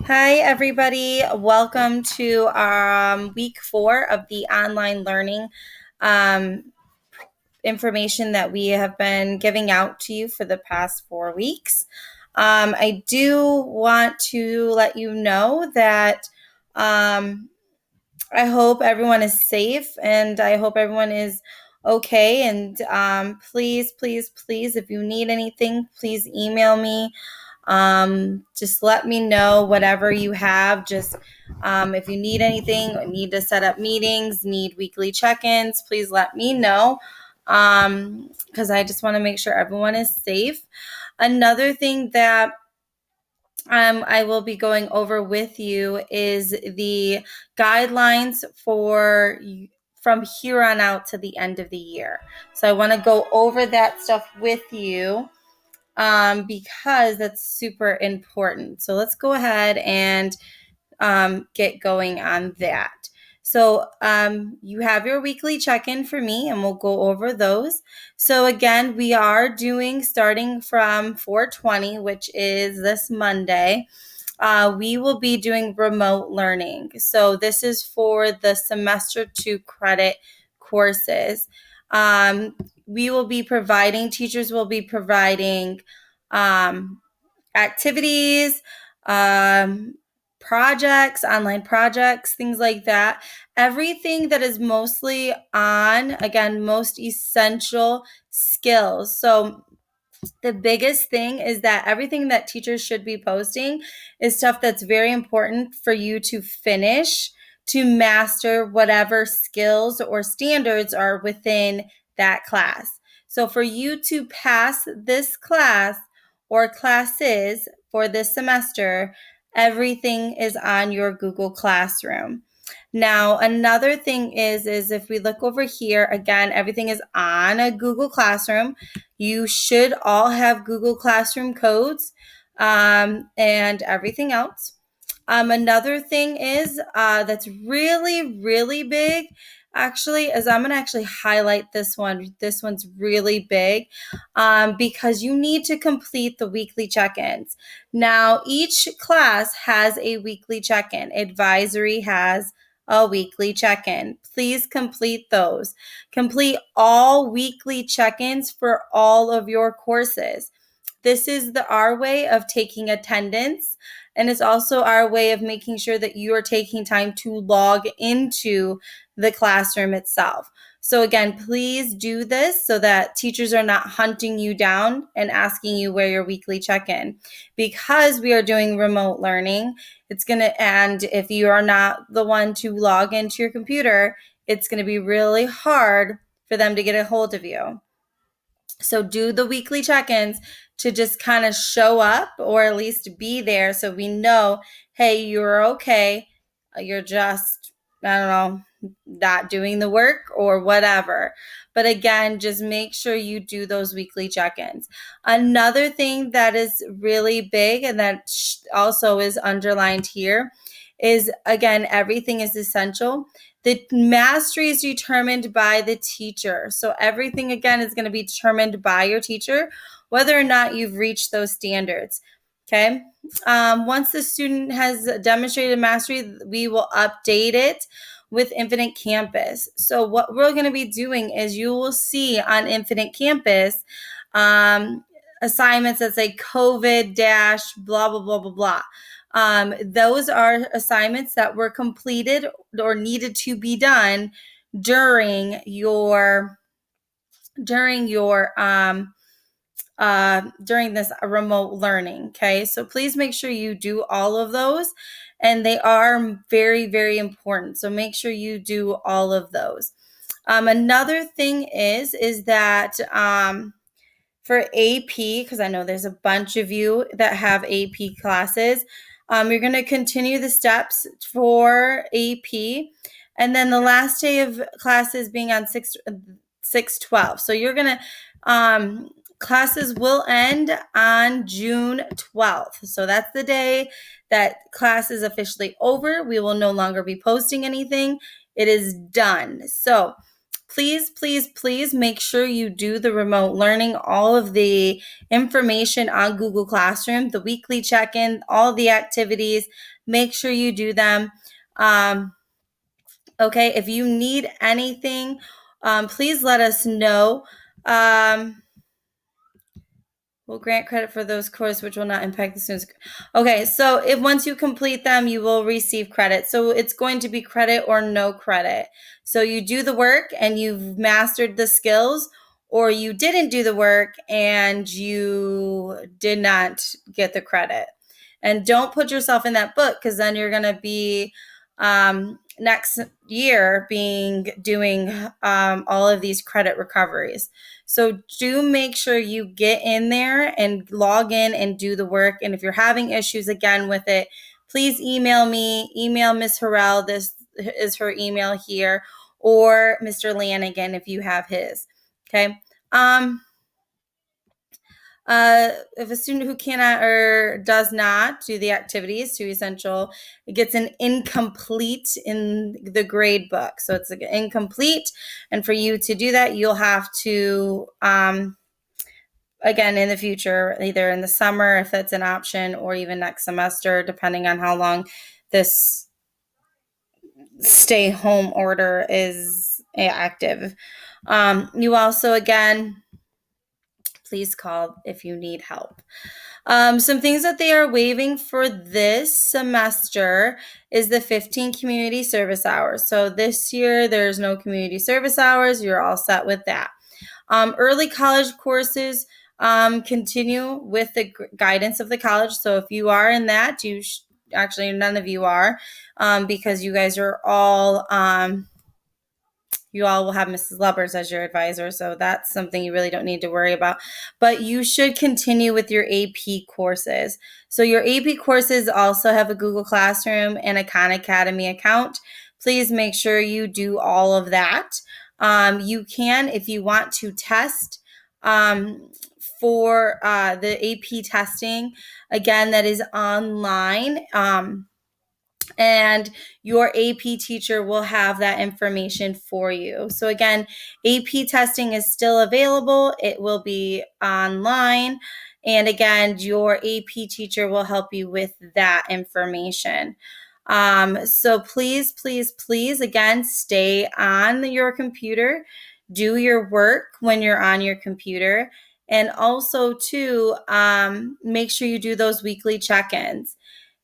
Hi, everybody. Welcome to our week 4 of the online learning um, information that we have been giving out to you for the past 4 weeks. I do want to let you know that I hope everyone is safe and I hope everyone is okay. And please, please, please, if you need anything, please email me. Just let me know whatever you have. Just if you need anything, need to set up meetings, need weekly check-ins, please let me know because I just want to make sure everyone is safe. Another thing that I will be going over with you is the guidelines for from here on out to the end of the year. So I want to go over that stuff with you because that's super important. So let's go ahead and get going on that. So you have your weekly check-in for me, and we'll go over those. So again, we are doing starting from 4/20, which is this Monday. We will be doing remote learning. So this is for the semester 2 credit courses. We will be providing, teachers will be providing activities, projects, online projects, things like that. Everything that is mostly on, again, most essential skills. So the biggest thing is that everything that teachers should be posting is stuff that's very important for you to finish, to master whatever skills or standards are within that class. So for you to pass this class or classes for this semester, everything is on your Google Classroom. Now, another thing is if we look over here, again, everything is on a Google Classroom. You should all have Google Classroom codes and everything else. Another thing is that's really, really big, actually, is I'm going to actually highlight this one. This one's really big because you need to complete the weekly check-ins. Now, each class has a weekly check-in. Advisory has a weekly check-in. Please complete those. Complete all weekly check-ins for all of your courses. This is our way of taking attendance, and it's also our way of making sure that you are taking time to log into the classroom itself. So again, please do this so that teachers are not hunting you down and asking you where your weekly check-in. Because we are doing remote learning, and if you are not the one to log into your computer, it's going to be really hard for them to get a hold of you. So do the weekly check-ins to just kind of show up or at least be there so we know, hey, you're okay. You're just, I don't know, not doing the work or whatever. But again, just make sure you do those weekly check-ins. Another thing that is really big and that also is underlined here is, again, everything is essential. The mastery is determined by the teacher. So everything, again, is going to be determined by your teacher, whether or not you've reached those standards. Okay. Once the student has demonstrated mastery, we will update it with Infinite Campus. So what we're going to be doing is you will see on Infinite Campus assignments that say COVID dash blah, blah, blah, blah, blah. Those are assignments that were completed or needed to be done during your during this remote learning. Okay, so please make sure you do all of those, and they are very, very important. So make sure you do all of those. Another thing is that for AP, because I know there's a bunch of you that have AP classes, you're going to continue the steps for AP, and then the last day of classes being on 6/12. So you're going to classes will end on June 12th. So that's the day that class is officially over. We will no longer be posting anything. It is done. So please, please, please make sure you do the remote learning, all of the information on Google Classroom, the weekly check-in, all the activities. Make sure you do them. Okay, if you need anything, please let us know. Will grant credit for those courses which will not impact the students. Okay, so if once you complete them, you will receive credit. So it's going to be credit or no credit. So you do the work and you've mastered the skills, or you didn't do the work and you did not get the credit. And don't put yourself in that book, because then you're going to be next year doing all of these credit recoveries. So do make sure you get in there and log in and do the work. And if you're having issues again with it, please email me, email Ms. Harrell. This is her email here, or Mr. Lanigan if you have his. Okay. If a student who cannot or does not do the activities to essential, it gets an incomplete in the grade book. So it's like incomplete. And for you to do that, you'll have to, again, in the future, either in the summer, if that's an option, or even next semester, depending on how long this stay home order is active. You also, again, please call if you need help. Some things that they are waiving for this semester is the 15 community service hours. So this year, there's no community service hours. You're all set with that. Early college courses continue with the guidance of the college. So if you are in that, actually none of you are, because you guys are all you all will have Mrs. Lubbers as your advisor, so that's something you really don't need to worry about. But you should continue with your AP courses. So your AP courses also have a Google Classroom and a Khan Academy account. Please make sure you do all of that. You can, if you want to test for the AP testing, again, that is online. And your AP teacher will have that information for you. So again, AP testing is still available. It will be online. And again, your AP teacher will help you with that information. So please, please, please, again, stay on your computer. Do your work when you're on your computer. And also, too, make sure you do those weekly check-ins.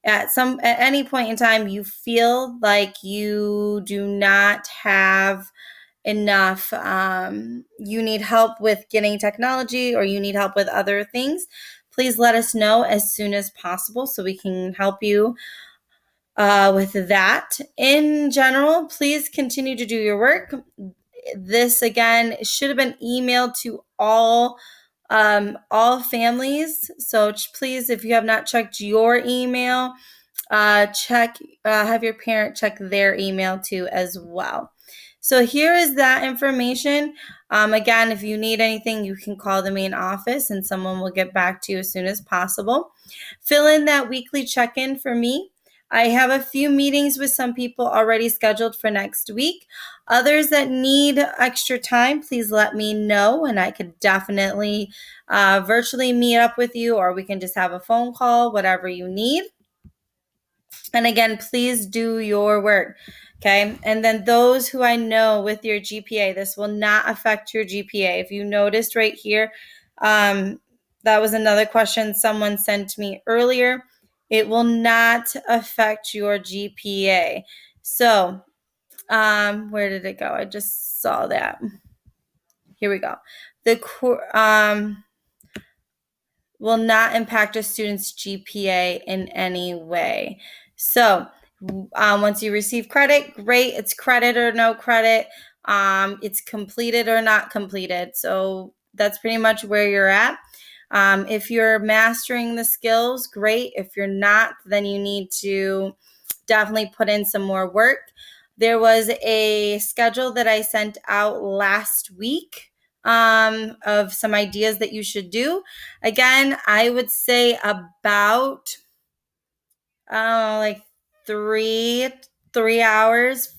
At any point in time you feel like you do not have enough, you need help with getting technology, or you need help with other things, please let us know as soon as possible so we can help you with that. In general, please continue to do your work. This again should have been emailed to all families. So please, if you have not checked your email, have your parent check their email too as well. So here is that information. Again, if you need anything, you can call the main office and someone will get back to you as soon as possible. Fill in that weekly check-in for me. I have a few meetings with some people already scheduled for next week. Others that need extra time, please let me know, and I could definitely virtually meet up with you, or we can just have a phone call, whatever you need. And again, please do your work. Okay. And then those who I know with your GPA, this will not affect your GPA. If you noticed right here, that was another question someone sent me earlier. It will not affect your GPA. So, where did it go? I just saw that. Here we go. The will not impact a student's GPA in any way. So, once you receive credit, great. It's credit or no credit. It's completed or not completed. So that's pretty much where you're at. If you're mastering the skills, great. If you're not, then you need to definitely put in some more work. There was a schedule that I sent out last week of some ideas that you should do. Again, I would say about like three hours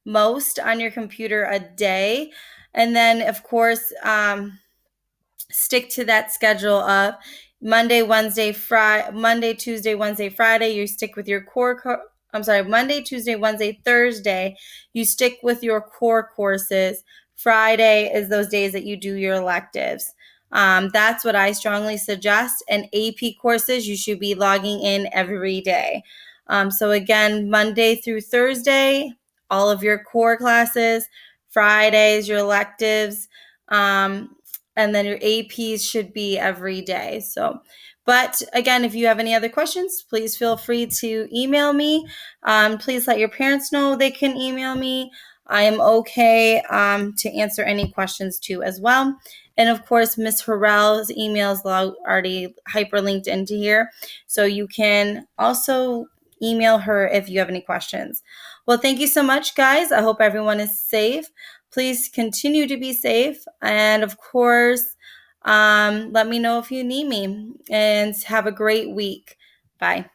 most on your computer a day. And then, of course, stick to that schedule of Monday, Tuesday, Wednesday, Friday. You stick with your Monday, Tuesday, Wednesday, Thursday. You stick with your core courses. Friday is those days that you do your electives. That's what I strongly suggest. And AP courses, you should be logging in every day. So again, Monday through Thursday, all of your core classes. Fridays, your electives. And then your APs should be every day. So, but again, if you have any other questions, please feel free to email me. Please let your parents know they can email me. I am okay to answer any questions too as well. And of course, Miss Harrell's email is already hyperlinked into here. So you can also email her if you have any questions. Well, thank you so much, guys. I hope everyone is safe. Please continue to be safe. And of course, let me know if you need me. And have a great week. Bye.